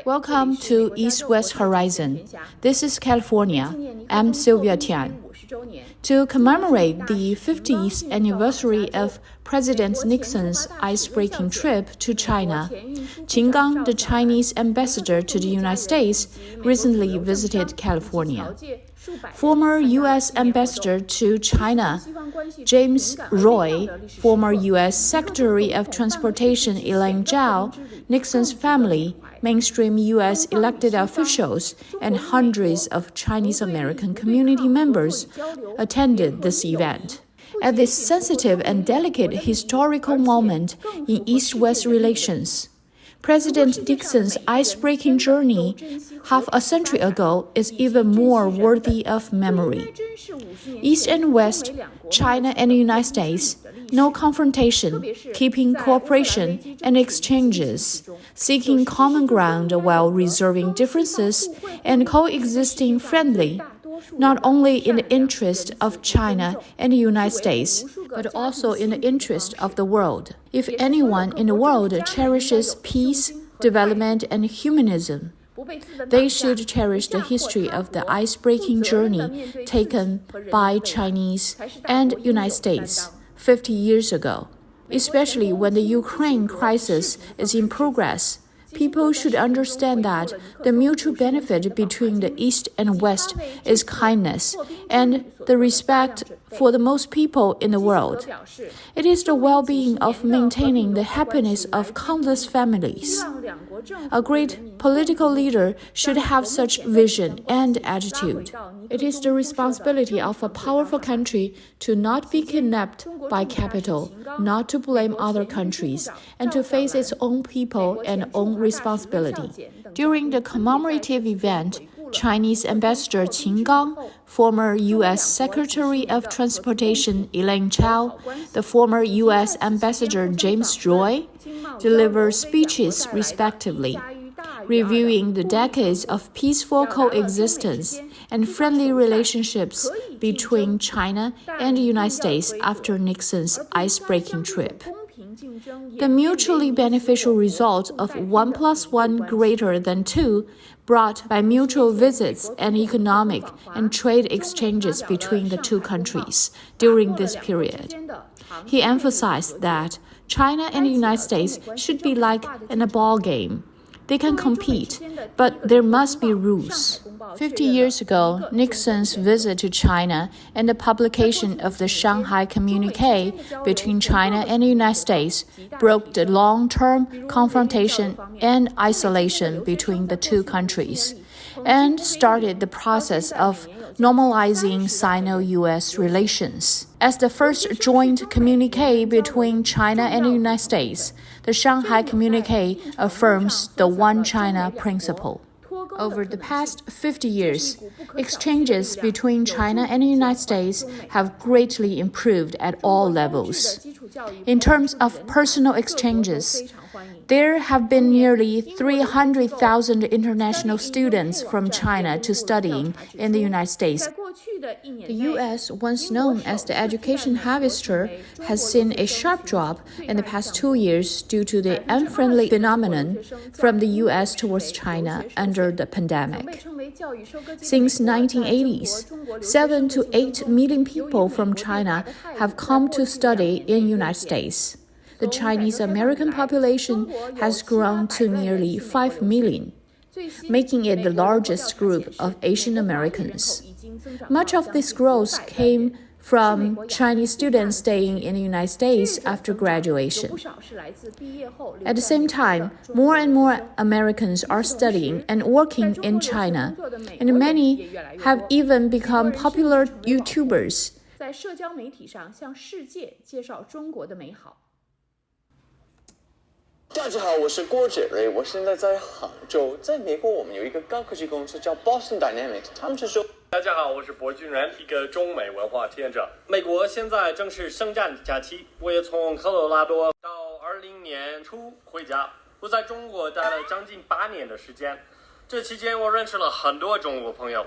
Welcome to East-West Horizon. This is California. I'm Sylvia Tian. To commemorate the 50th anniversary of President Nixon's ice-breaking trip to China, Qin Gang, the Chinese ambassador to the United States, recently visited California. Former U.S. Ambassador to China, James Roy, former U.S. Secretary of Transportation Elaine Chao, Nixon's family, mainstream U.S. elected officials, and hundreds of Chinese-American community members attended this event. At this sensitive and delicate historical moment in East-West relations, President Nixon's ice-breaking journey half a century ago is even more worthy of memory. East and West, China and the United States, no confrontation, keeping cooperation and exchanges, seeking common ground while resolving differences and coexisting friendly, not only in the interest of China and the United States, but also in the interest of the world. If anyone in the world cherishes peace, development, and humanism, they should cherish the history of the ice-breaking journey taken by Chinese and United States 50 years ago. Especially when the Ukraine crisis is in progress, people should understand that the mutual benefit between the East and West is kindness and the respect for the most people in the world. It is the well-being of maintaining the happiness of countless families. A great political leader should have such vision and attitude. It is the responsibility of a powerful country to not be kidnapped by capital, not to blame other countries, and to face its own people and own responsibility. During the commemorative event, Chinese Ambassador Qin Gang, former U.S. Secretary of Transportation Elaine Chao, the former U.S. Ambassador James Roy, delivered speeches respectively, reviewing the decades of peaceful coexistence and friendly relationships between China and the United States after Nixon's ice-breaking trip. The mutually beneficial result of 1 + 1 greater than 2 brought by mutual visits and economic and trade exchanges between the two countries during this period. He emphasized that China and the United States should be like in a ball game. They can compete, but there must be rules. 50 years ago, Nixon's visit to China and the publication of the Shanghai Communique between China and the United States broke the long-term confrontation and isolation between the two countries and started the process of normalizing Sino-U.S. relations. As the first joint communique between China and the United States, the Shanghai Communique affirms the One China principle. Over the past 50 years, exchanges between China and the United States have greatly improved at all levels. In terms of personal exchanges, there have been nearly 300,000 international students from China to studying in the United States. The U.S., once known as the education harvester, has seen a sharp drop in the past 2 years due to the unfriendly phenomenon from the U.S. towards China under the pandemic. Since 1980s, 7 to 8 million people from China have come to study in the United States. The Chinese-American population has grown to nearly 5 million, making it the largest group of Asian Americans. Much of this growth came from Chinese students staying in the United States after graduation. At the same time, more and more Americans are studying and working in China, and many have even become popular YouTubers. 在社交媒体上向世界介绍中国的美好。大家好，我是郭杰瑞，我现在在杭州。在美国，我们有一个高科技公司叫 Boston Dynamics， 他们是说。大家好，我是博俊然，一个中美文化体验者。美国现在正是圣诞假期，我也从科罗拉多到20年初回家。我在中国待了将近8年的时间，这期间我认识了很多中国朋友。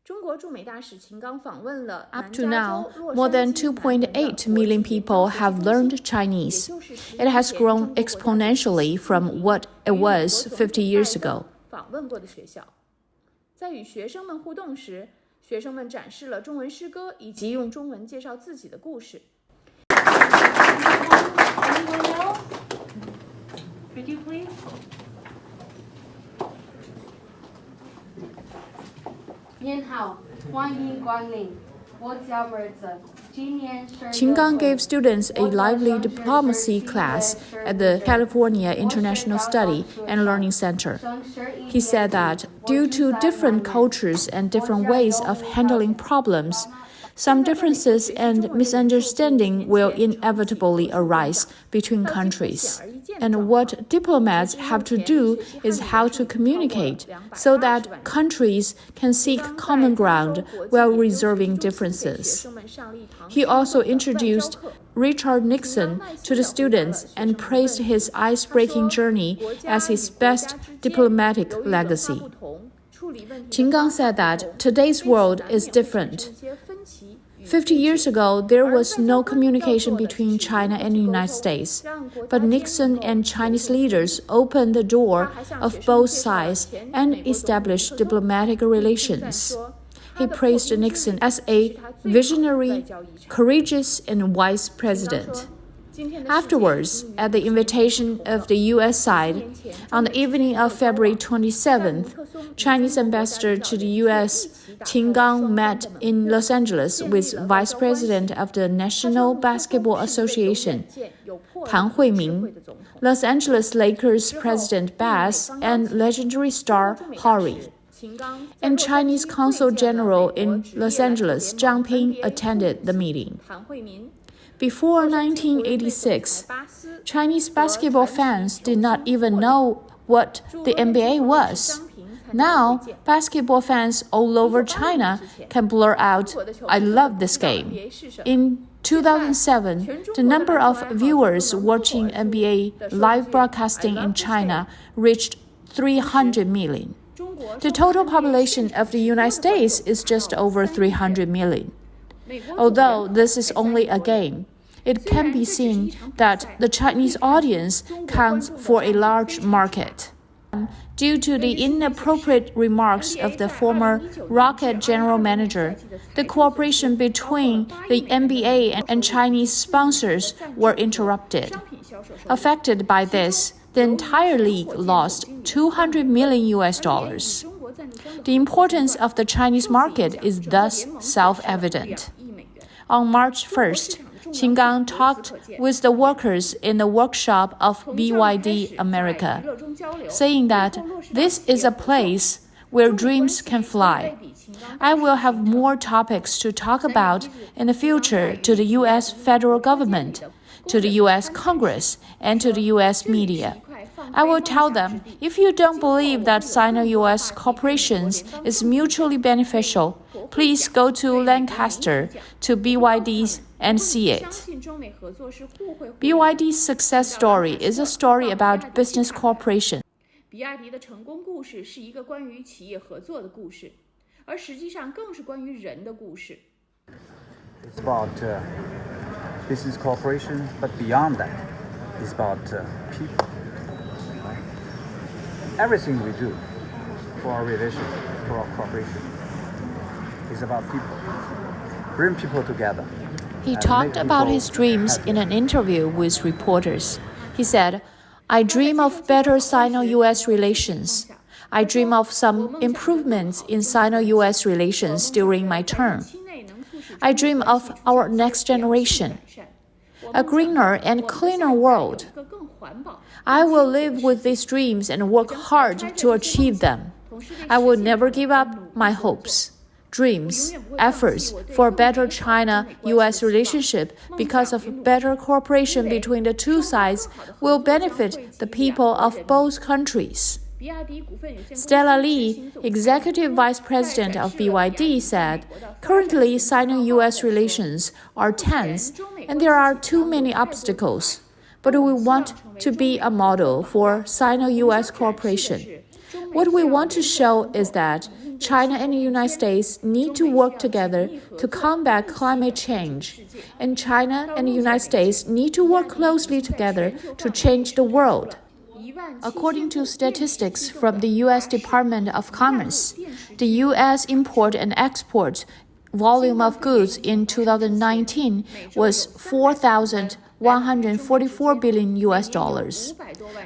中国驻美大使秦刚访问了 Up to now, more than 2.8 million people have learned Chinese. It has grown exponentially from what it was 50 years ago. 访问过的学校，在与学生们互动时，学生们展示了中文诗歌以及用中文介绍自己的故事。Could you please? 您好，欢迎光临。我叫儿子，今年12 Qin Gang gave students a lively diplomacy class at the California International Study and Learning Center. He said that due to different cultures and different ways of handling problems, some differences and misunderstanding will inevitably arise between countries. And what diplomats have to do is how to communicate so that countries can seek common ground while resolving differences. He also introduced Richard Nixon to the students and praised his ice-breaking journey as his best diplomatic legacy. Qin Gang said that today's world is different. 50 years ago, there was no communication between China and the United States, but Nixon and Chinese leaders opened the door of both sides and established diplomatic relations. He praised Nixon as a visionary, courageous, and wise president. Afterwards, at the invitation of the U.S. side, on the evening of February 27th, Chinese ambassador to the U.S., Qin Gang, met in Los Angeles with Vice President of the National Basketball Association, Tan Huiming, Los Angeles Lakers President Bass, and legendary star Harry. And Chinese Consul General in Los Angeles, Zhang Ping, attended the meeting. Before 1986, Chinese basketball fans did not even know what the NBA was. Now, basketball fans all over China can blur out, "I love this game." In 2007, the number of viewers watching NBA live broadcasting in China reached 300 million. The total population of the United States is just over 300 million. Although this is only a game, it can be seen that the Chinese audience counts for a large market. Due to the inappropriate remarks of the former Rocket general manager, the cooperation between the NBA and Chinese sponsors were interrupted. Affected by this, the entire league lost $200 million. The importance of the Chinese market is thus self-evident. On March 1st, Qin Gang talked with the workers in the workshop of BYD America, saying that this is a place where dreams can fly. I will have more topics to talk about in the future to the U.S. federal government, to the U.S. Congress, and to the U.S. media. I will tell them, if you don't believe that Sino-U.S. cooperation is mutually beneficial, please go to Lancaster, to BYD, and see it. BYD's success story is a story about business cooperation. 比亚迪的成功故事是一个关于企业合作的故事，而实际上更是关于人的故事。 It's about business cooperation, but beyond that, it's about people. Everything we do for our relation, for our cooperation, is about people. Bring people together. He talked about his dreams in an interview with reporters. He said, "I dream of better Sino-U.S. relations. I dream of some improvements in Sino-U.S. relations during my term. I dream of our next generation, a greener and cleaner world. I will live with these dreams and work hard to achieve them. I will never give up my hopes, dreams, efforts for a better China-U.S. relationship because of better cooperation between the two sides will benefit the people of both countries." Stella Lee, Executive Vice President of BYD, said, "Currently, Sino-U.S. relations are tense and there are too many obstacles. But we want to be a model for Sino-U.S. cooperation. What we want to show is that China and the United States need to work together to combat climate change, and China and the United States need to work closely together to change the world. According to statistics from the U.S. Department of Commerce, the U.S. import and export volume of goods in 2019 was $4,144 billion US dollars,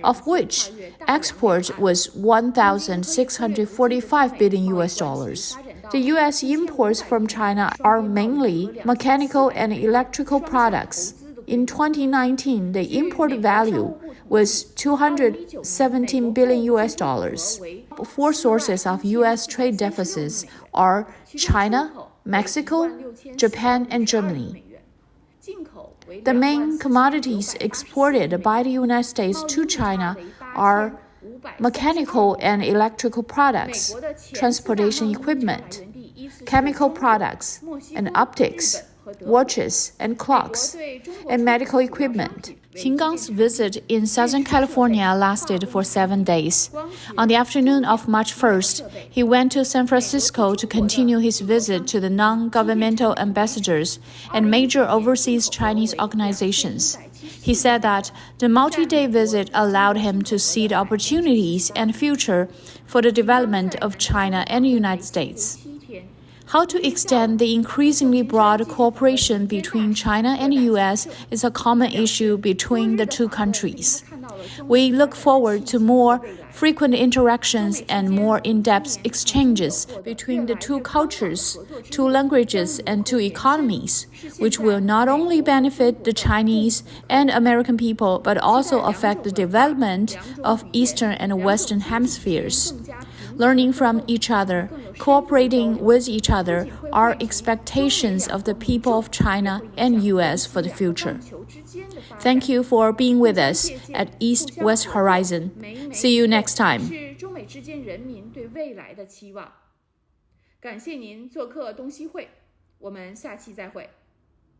of which export was $1,645 billion US dollars. The U.S. imports from China are mainly mechanical and electrical products. In 2019, the import value was $217 billion US dollars. Four sources of U.S. trade deficits are China, Mexico, Japan, and Germany. The main commodities exported by the United States to China are mechanical and electrical products, transportation equipment, chemical products, and optics, watches and clocks, and medical equipment. Qin Gang's visit in Southern California lasted for 7 days. On the afternoon of March 1st, he went to San Francisco to continue his visit to the non-governmental ambassadors and major overseas Chinese organizations. He said that the multi-day visit allowed him to see the opportunities and future for the development of China and the United States. How to extend the increasingly broad cooperation between China and the U.S. is a common issue between the two countries. We look forward to more frequent interactions and more in-depth exchanges between the two cultures, two languages, and two economies, which will not only benefit the Chinese and American people, but also affect the development of Eastern and Western hemispheres. Learning from each other, cooperating with each other are expectations of the people of China and U.S. for the future. Thank you for being with us at East-West Horizon. See you next time. 是中美之间人民对未来的期望。感谢您做客东西会，我们下期再会。